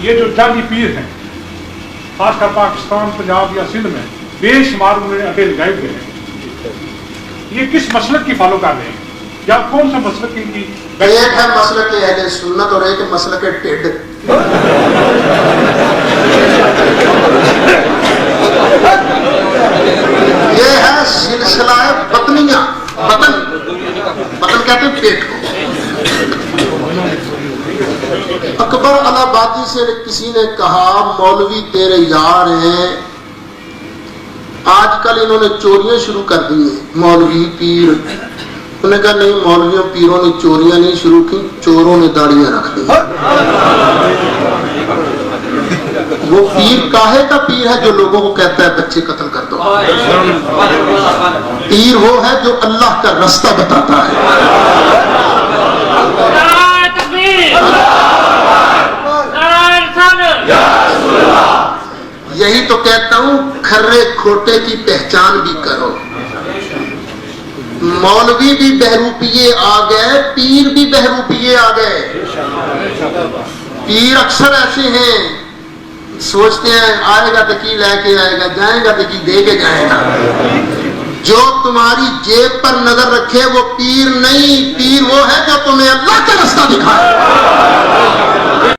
یہ جو جعلی پیر ہیں خاص کر پاکستان، پنجاب یا سندھ میں بے شمار انہوں نے اڈے لگائے ہوئے ہیں، یہ کس مسلک کی فالو کر رہے ہیں یا کون سا مسلک ان کی؟ ایک ہے مسلک اہل سنت اور ایک ہے مسلک ٹڈ۔ یہ ہے سلسلہ بطنیہ، بطن کہتے ہیں پیٹ کو۔ اکبر الہبادی سے کسی نے کہا مولوی تیرے یار ہیں، آج کل انہوں نے چوریاں شروع کر دی ہیں، مولوی پیر۔ انہوں نے کہا نہیں، مولویوں پیروں نے چوریاں نہیں شروع کی، چوروں نے داڑیاں رکھ دی۔ وہ پیر کاہے کا پیر ہے جو لوگوں کو کہتا ہے بچے قتل کر دو؟ پیر وہ ہے جو اللہ کا راستہ بتاتا ہے۔ یہی تو کہتا ہوں کھرے کھوٹے کی پہچان بھی کرو۔ مولوی بھی بہروپیے آ گئے، پیر بھی بہروپیے آ گئے۔ پیر اکثر ایسے ہیں، سوچتے ہیں آئے گا تو کی لے کے آئے گا، جائے گا تو کی دے کے جائے گا۔ جو تمہاری جیب پر نظر رکھے وہ پیر نہیں، پیر وہ ہے جو تمہیں اللہ کا راستہ دکھائے۔